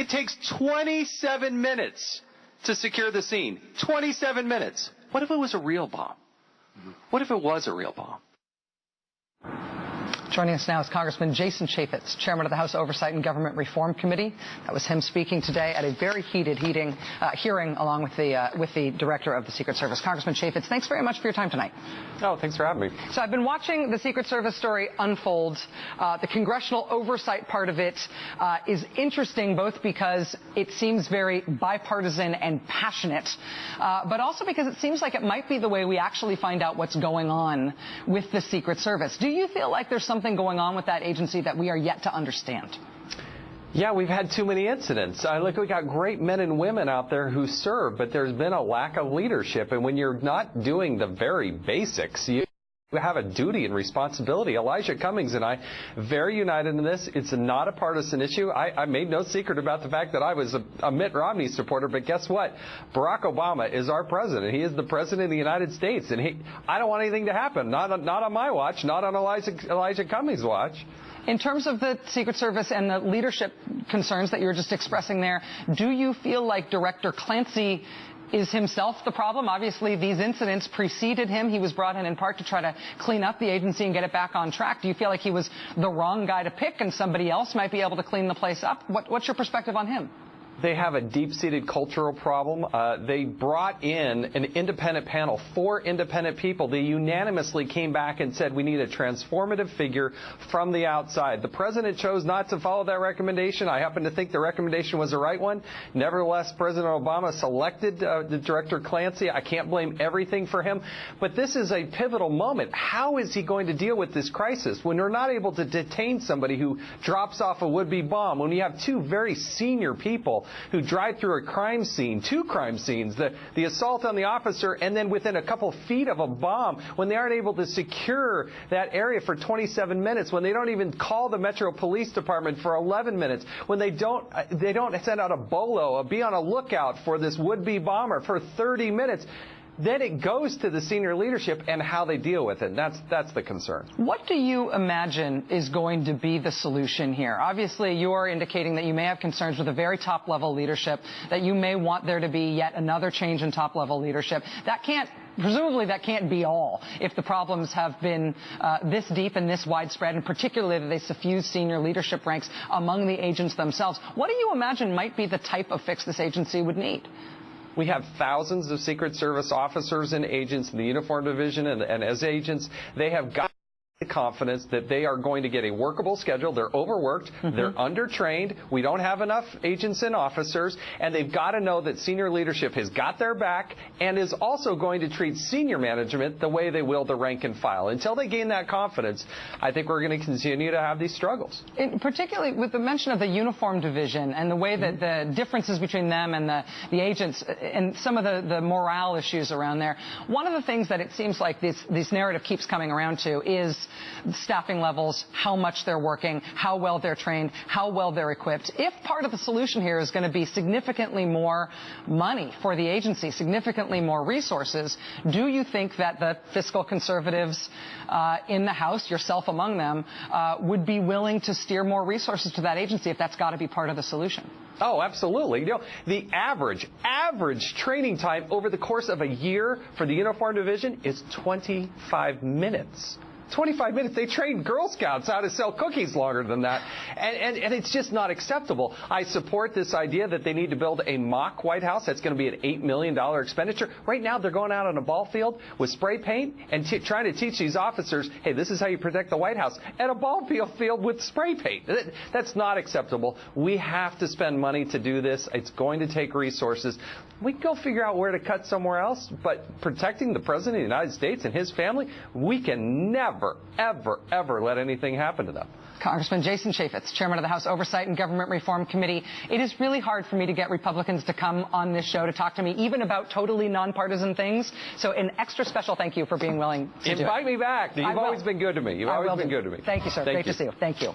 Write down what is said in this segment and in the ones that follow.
It takes 27 minutes to secure the scene. 27 minutes. What if it was a real bomb? What if it was a real bomb? Joining us now is Congressman Jason Chaffetz, chairman of the House Oversight and Government Reform Committee. That was him speaking today at a very heated hearing along with the director of the Secret Service. Congressman Chaffetz, thanks very much for your time tonight. Oh, thanks for having me. So I've been watching the Secret Service story unfold. The congressional oversight part of it is interesting, both because it seems very bipartisan and passionate, but also because it seems like it might be the way we actually find out what's going on with the Secret Service. Do you feel like there's something going on with that agency that we are yet to understand? Yeah, we've had too many incidents. Look, we got great men and women out there who serve, but there's been a lack of leadership. And when you're not doing the very basics, you have a duty and responsibility. Elijah Cummings and I, very united in this. It's not a partisan issue. I made no secret about the fact that I was a Mitt Romney supporter, but guess what? Barack Obama is our president. He is the president of the United States, and I don't want anything to happen. Not on my watch, not on Elijah Cummings' watch. In terms of the Secret Service and the leadership concerns that you were just expressing there, do you feel like Director Clancy is himself the problem? Obviously, these incidents preceded him. He was brought in part to try to clean up the agency and get it back on track. Do you feel like he was the wrong guy to pick and somebody else might be able to clean the place up? What's your perspective on him? They have a deep-seated cultural problem. They brought in an independent panel, 4 independent people. They unanimously came back and said we need a transformative figure from the outside. The president chose not to follow that recommendation. I happen to think the recommendation was the right one. Nevertheless, President Obama selected the Director Clancy. I can't blame everything for him. But this is a pivotal moment. How is he going to deal with this crisis when we're not able to detain somebody who drops off a would-be bomb, when you have 2 very senior people who drive through a crime scene, 2 crime scenes, the assault on the officer, and then within a couple feet of a bomb, when they aren't able to secure that area for 27 minutes, when they don't even call the Metro Police Department for 11 minutes, when they don't send out a bolo, be on a lookout for this would-be bomber for 30 minutes. Then it goes to the senior leadership and how they deal with it. And that's the concern. What do you imagine is going to be the solution here? Obviously, you're indicating that you may have concerns with the very top-level leadership, that you may want there to be yet another change in top-level leadership. Presumably that can't be all if the problems have been this deep and this widespread, and particularly that they suffuse senior leadership ranks among the agents themselves. What do you imagine might be the type of fix this agency would need? We have thousands of Secret Service officers and agents in the Uniform Division, and as agents, they have got the confidence that they are going to get a workable schedule. They're overworked. They're undertrained. We don't have enough agents and officers, and they've got to know that senior leadership has got their back and is also going to treat senior management the way they will the rank and file. Until they gain that confidence, I think we're going to continue to have these struggles. Particularly with the mention of the Uniform Division and the way that the differences between them and the agents and some of the morale issues around there, one of the things that it seems like this narrative keeps coming around to is staffing levels, how much they're working, how well they're trained, how well they're equipped. If part of the solution here is going to be significantly more money for the agency, significantly more resources, do you think that the fiscal conservatives in the House, yourself among them, would be willing to steer more resources to that agency if that's got to be part of the solution? Oh, absolutely. You know, the average training time over the course of a year for the Uniform Division is 25 minutes. 25 minutes. They train Girl Scouts how to sell cookies longer than that. And it's just not acceptable. I support this idea that they need to build a mock White House. That's going to be an $8 million expenditure. Right now, they're going out on a ball field with spray paint and trying to teach these officers, hey, this is how you protect the White House, at a ball field with spray paint. That's not acceptable. We have to spend money to do this. It's going to take resources. We can go figure out where to cut somewhere else, but protecting the President of the United States and his family, we can never, ever, ever let anything happen to them. Congressman Jason Chaffetz, chairman of the House Oversight and Government Reform Committee. It is really hard for me to get Republicans to come on this show to talk to me, even about totally nonpartisan things. So an extra special thank you for being willing to do it. Invite me back. You've always been good to me. You've always been good to me. Thank you, sir. Great to see you. Thank you.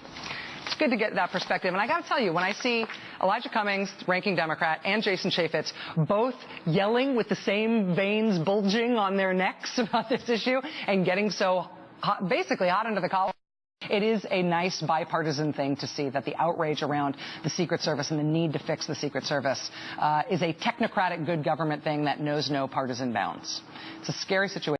It's good to get that perspective. And I got to tell you, when I see Elijah Cummings, ranking Democrat, and Jason Chaffetz both yelling with the same veins bulging on their necks about this issue and getting so hot, basically hot under the collar, it is a nice bipartisan thing to see that the outrage around the Secret Service and the need to fix the Secret Service is a technocratic good government thing that knows no partisan bounds. It's a scary situation.